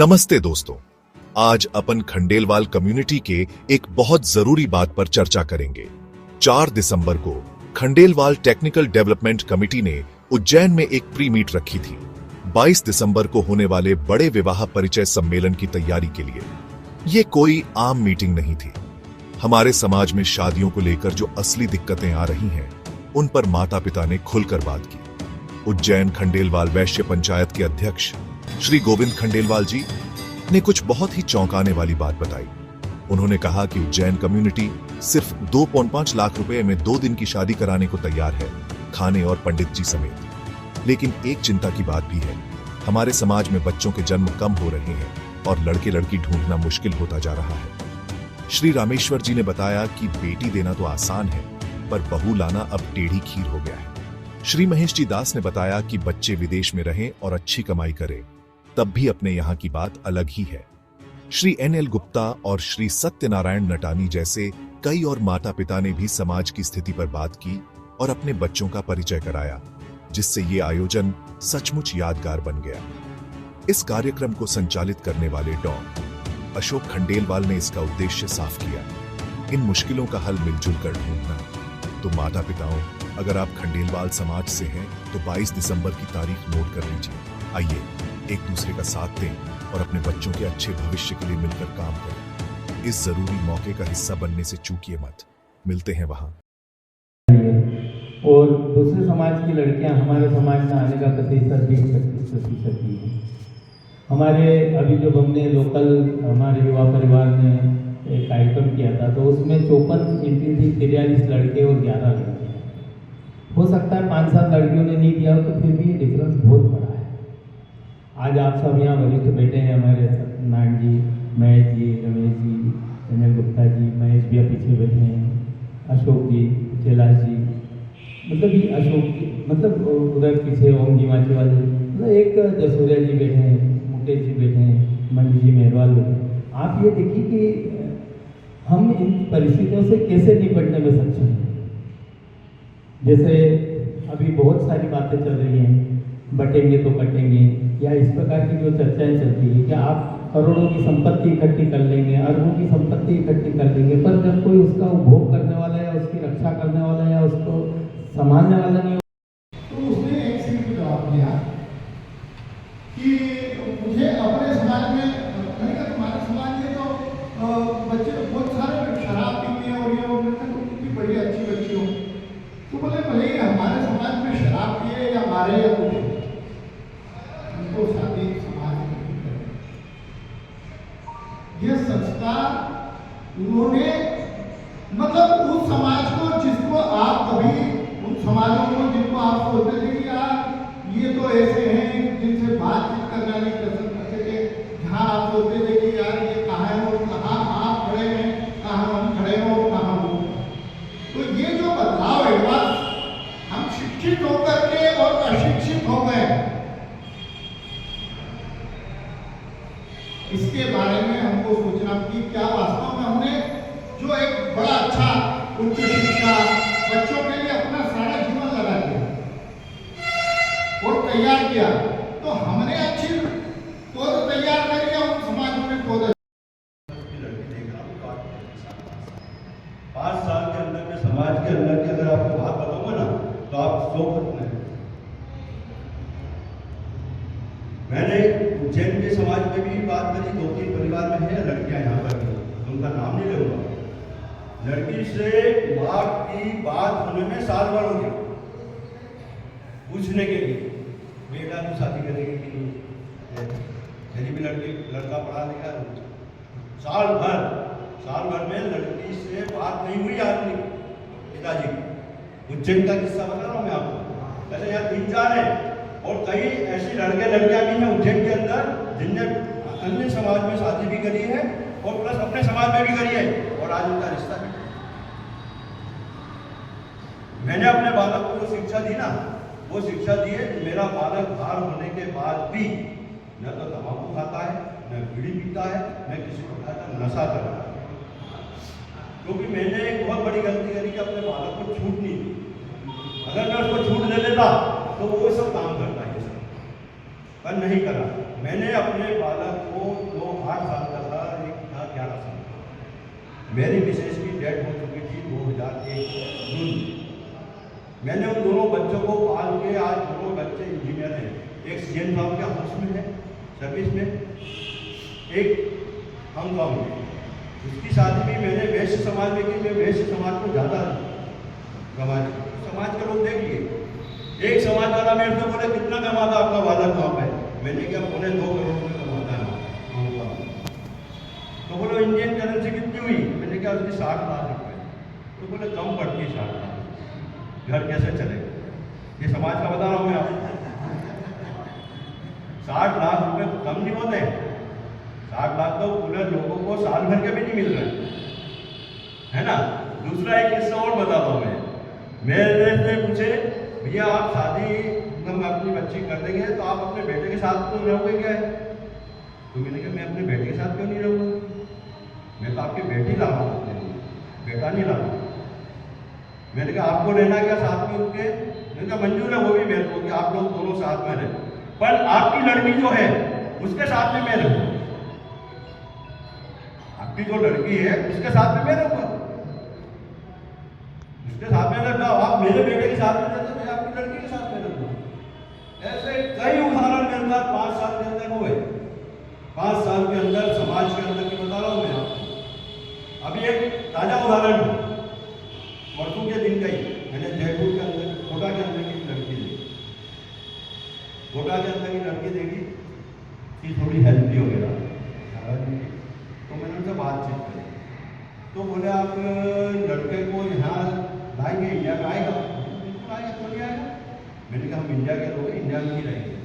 नमस्ते दोस्तों, आज अपन खंडेलवाल कम्युनिटी के एक बहुत जरूरी बात पर चर्चा करेंगे। 4 दिसंबर को खंडेलवाल टेक्निकल डेवलपमेंट कमेटी ने उज्जैन में एक प्री मीट रखी थी 22 दिसंबर को होने वाले बड़े विवाह परिचय सम्मेलन की तैयारी के लिए। ये कोई आम मीटिंग नहीं थी। हमारे समाज में शादियों को लेकर जो असली दिक्कतें आ रही हैं, उन पर माता पिता ने खुलकर बात की। उज्जैन खंडेलवाल वैश्य पंचायत के अध्यक्ष श्री गोविंद खंडेलवाल जी ने कुछ बहुत ही चौंकाने वाली बात बताई। उन्होंने कहा कि उज्जैन कम्युनिटी सिर्फ 2.5 लाख रुपए में 2 दिन की शादी कराने को तैयार है, खाने और पंडित जी समेत। लेकिन एक चिंता की बात भी है, हमारे समाज में बच्चों के जन्म कम हो रहे हैं और लड़के लड़की ढूंढना मुश्किल होता जा रहा है। श्री रामेश्वर जी ने बताया कि बेटी देना तो आसान है, पर बहू लाना अब टेढ़ी खीर हो गया है। श्री महेश जी दास ने बताया कि बच्चे विदेश में रहें और अच्छी कमाई करें, तब भी अपने यहाँ की बात अलग ही है। श्री NL गुप्ता और श्री सत्यनारायण नटानी जैसे कई और माता पिता ने भी समाज की स्थिति पर बात की और अपने बच्चों का परिचय कराया, जिससे ये आयोजन सचमुच यादगार बन गया। इस कार्यक्रम को संचालित करने वाले डॉ. अशोक खंडेलवाल ने इसका उद्देश्य साफ किया, इन मुश्किलों का हल मिलजुल कर ढूंढना। तो माता पिताओं, अगर आप खंडेलवाल समाज से हैं तो 22 दिसंबर की तारीख नोट कर लीजिए। आइए एक दूसरे का साथ दें और अपने बच्चों के अच्छे भविष्य के लिए मिलकर काम करें। इस जरूरी मौके का हिस्सा बनने से चूकिए मत। मिलते हैं वहां। और दूसरे समाज की लड़कियां हमारे समाज में आने का प्रतिशत 20-25% ही है। हमारे अभी जब हमने लोकल हमारे युवा परिवार ने एक कार्यक्रम किया था, तो उसमें 54 एंट्री थी, 43 लड़के और 11 लड़कियां। हो सकता है 5-7 लड़कियों ने नहीं दिया हो, तो फिर भी डिफरेंस बहुत बड़ा है। आज आप सब यहाँ वरिष्ठ बैठे हैं, हमारे सत्यनारायण जी, महेश जी, रमेश जी, NL गुप्ता जी, महेश भैया पीछे बैठे हैं, अशोक जी, कैलाश जी, मतलब ये अशोक जी, मतलब उधर पीछे ओम जी माची वाले, मतलब एक जसूरिया जी बैठे हैं, मुकेश जी बैठे हैं, मंडी जी मेहरवाल बैठे हैं। आप ये देखिए कि हम इन परिस्थितियों से कैसे निपटने में सक्षम हैं। जैसे अभी बहुत सारी बातें चल रही हैं, बटेंगे तो कटेंगे, या इस प्रकार की जो चर्चाएं चलती है कि आप करोड़ों की संपत्ति इकट्ठी कर लेंगे, अरबों की संपत्ति इकट्ठी कर लेंगे, पर जब कोई उसका उपभोग करने वाला या उसकी रक्षा करने वाला या उसको संभालने वाला नहीं हो, तो उसने एक सिर्फ जवाब दिया कि मुझे अपने समाज में, मैंने कहा तुम्हारे समाज में तो बच्चे बहुत सारे शराब पीते हैं और ये और कितनी बड़ी अच्छी बच्ची हो, तो बोले भले ही हमारे समाज में शराब पिए या मारे या कुछ, उनको शादी समाज में नहीं करें। यह संस्कार उन्होंने, मतलब उस समाज को जिसको आप कभी, उन समाजों को जिनको आप सोचते थे कि यार ये तो ऐसे हैं जिनसे बातचीत करना नहीं कर सकते थे, जहाँ आप सोचते थे कि यार ये कहाँ है और कहाँ आप खड़े हैं, कहाँ हम खड़े हैं और कहाँ वो। तो ये जो बदलाव है, बस हम शिक्षित होकर के और अशिक्षित हो गए, इसके बारे में हमको सोचना कि क्या वास्तव में हमने जो एक बड़ा अच्छा उच्च शिक्षा बच्चों के लिए अपना सारा जीवन लगा दिया और तैयार किया, तो हमने अच्छी पौध तैयार कर दिया उन समाज में पौधा। 5 साल के अंदर में समाज के अंदर के अगर आपको बात बताऊंगा ना, तो आप 100% है। मैंने उज्जैन के समाज में भी बात करी, 2-3 परिवार में है लड़कियां यहाँ पर भी, उनका नाम नहीं लूंगा। लड़की से बाप की बात होने में साल भर हो गया, पूछने के लिए बेटा तू शादी करेगी कि नहीं, यदि भी लड़का पढ़ा लिखा, साल भर में लड़की से बात नहीं हुई आदमी पिताजी की। उज्जैन का किस्सा बता रहा हूँ मैं आपको। ऐसे यहाँ 3-4 है और कई ऐसी लड़के लड़कियां भी हैं उज्जैन के अंदर जिनने अन्य समाज में शादी भी करी है और प्लस अपने समाज में भी करी है, और आज उनका रिश्ता भी। मैंने अपने बालक को जो शिक्षा दी ना, वो शिक्षा दी है कि मेरा बालक बाहर होने के बाद भी न तो तंबाकू खाता है, न बीड़ी पीता है, न किसी प्रकार का नशा करता है। क्योंकि मैंने एक बहुत बड़ी गलती करी कि अपने बालक को छूट नहीं दी। अगर मैं उसको छूट दे देता तो वो सब काम करता है, पर नहीं करा। मैंने अपने बालक को जो 8 साल का था, एक था 11 साल का। मेरी मिसेज की डेथ हो चुकी थी 2001 जून में। मैंने उन दोनों बच्चों को पाल के आज दोनों बच्चे इंजीनियर हैं। एक सीएन साहब के हाउस में है सर्विस में, एक हांगकांग में। उसकी शादी भी मैंने वैश्य समाज में की। मैं वैश्य समाज को ज़्यादा समाज के लोग देख लिए। एक समाज वाला मेरे से बोले कितना कमाता आपका बालक वहाँ पे? मैंने क्या 2.25 करोड़ रुपये कमाता है हांगकांग में। तो बोले इंडियन करेंसी कितनी हुई? मैंने क्या उसकी 60 लाख रुपये। तो बोले कम पड़ती है 60 लाख, घर कैसे चलेगा? ये समाज का बता रहा हूँ मैं आपको। 60 लाख रुपये कम नहीं होते। 60 लाख तो पूरे लोगों को साल भर के भी नहीं मिल रहे, है ना। दूसरा एक किस्सा और बताता हूँ मैं। मेरे से पूछे भैया आप शादी हम अपनी बच्ची कर देंगे तो आप अपने बेटे के साथ तो रहोगे क्या है? तो मैंने कहा मैं अपने बेटे के साथ क्यों नहीं रहूँगा? मैं तो आपकी बेटी ला रहा हूँ, बेटा नहीं ला रहा। मैंने कहा आपको रहना क्या साथ में उनके? मैंने कहा मंजूर है वो भी मेरे को कि आप लोग दोनों साथ में रहें, पर आपकी लड़की जो है उसके साथ में मैं रहूँगा। आपकी जो लड़की है उसके साथ में मैं रहूँगा, उसके साथ में रहूँगा। आप मेरे बेटे के साथ में रहते, मैं आपकी लड़की के साथ में रहूँगा। ऐसे कई उदाहरण मेरे साथ 5 साल के अंदर हुए। 5 साल के अंदर समाज के अंदर की बता रहा हूँ मैं आपको। अभी एक ताजा उदाहरण परसों के दिन का ही मैंने जयपुर के अंदर कोटा के अंदर की लड़की देखी। कोटा के अंदर की लड़की देखी कि थोड़ी हेल्थी वगैरह, तो मैंने उनसे बातचीत करी। तो बोले आप लड़के को यहाँ लाएंगे, इंडिया में आएगा? बिल्कुल आएगा, क्यों नहीं आएगा? मैंने कहा हम इंडिया के लोग इंडिया में ही रहेंगे,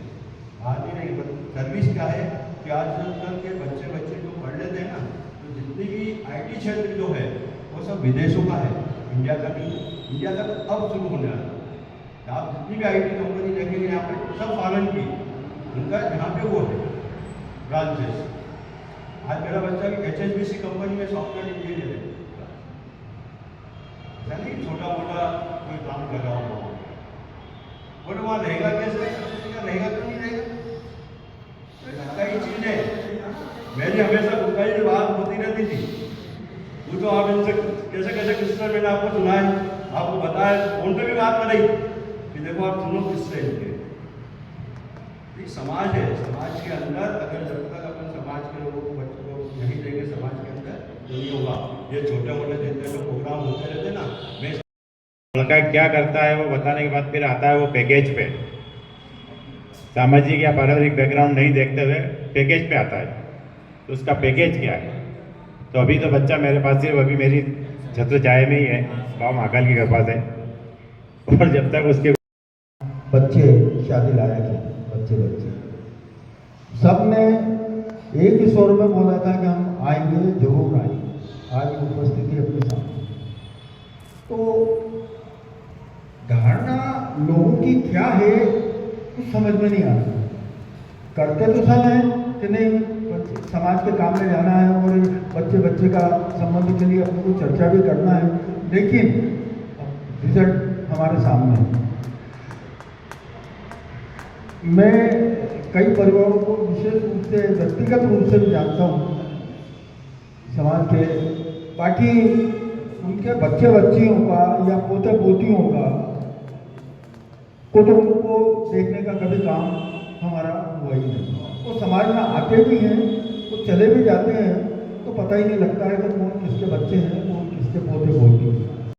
बाहर नहीं रहेंगे। पर सर्विस क्या है कि आजकल के बच्चे जो पढ़ लेते हैं ना, तो जितनी भी IT क्षेत्र जो है वो सब विदेशों का है, इंडिया का नहीं। इंडिया का तो अब शुरू होने वाला है। आप जितनी भी IT कंपनी देखेंगे यहाँ पे सब फॉरेन की, उनका यहाँ पे वो है ब्रांचेस। आज मेरा बच्चा भी HSBC कंपनी में सॉफ्टवेयर इंजीनियर है, ऐसा नहीं छोटा मोटा कोई काम कर रहा हो। बोले वहाँ रहेगा कैसे? रहेगा क्यों नहीं रहेगा? कई चीज़ें मेरी हमेशा कई बात होती रहती थी। वो तो आप इनसे कैसे कैसे किस्से मैंने आपको सुनाए, आपको बताया, फोन पे भी बात कराई कि देखो आप सुनो किस्से इनके। ये समाज है, समाज के अंदर अगर जब तक अपन समाज के लोगों को बच्चों को नहीं देंगे समाज के अंदर तो नहीं होगा। ये छोटे मोटे जितने जो प्रोग्राम होते रहते ना, मैं लड़का क्या करता है वो बताने के बाद फिर आता है वो पैकेज पे। सामाजिक या पारिवारिक बैकग्राउंड नहीं देखते हुए पैकेज पे आता है, तो उसका पैकेज क्या है। तो अभी तो बच्चा मेरे पास सिर्फ अभी मेरी छत्र छाया में ही है, गाँव महाकाल की कृपा से। और जब तक उसके बच्चे शादी लायक हैं, बच्चे सब ने एक ही स्वर में बोला था कि हम आएंगे, जरूर आएंगे। आज उपस्थिति अपने सामने। तो धारणा लोगों की क्या है कुछ समझ में नहीं आता। करते तो सब हैं कि नहीं समाज के काम में जाना है और बच्चे का संबंध के लिए अपने को चर्चा भी करना है, लेकिन रिजल्ट हमारे सामने है। मैं कई परिवारों को विशेष रूप से व्यक्तिगत रूप से भी जानता हूँ समाज के, बाकी उनके बच्चियों का या पोते पोतियों का को तो उनको देखने का कभी काम हमारा हुआ ही नहीं। वो समाज में आते भी हैं तो चले भी जाते हैं, तो पता ही नहीं लगता है कि कौन किसके बच्चे हैं, कौन किसके पोते पोती हैं।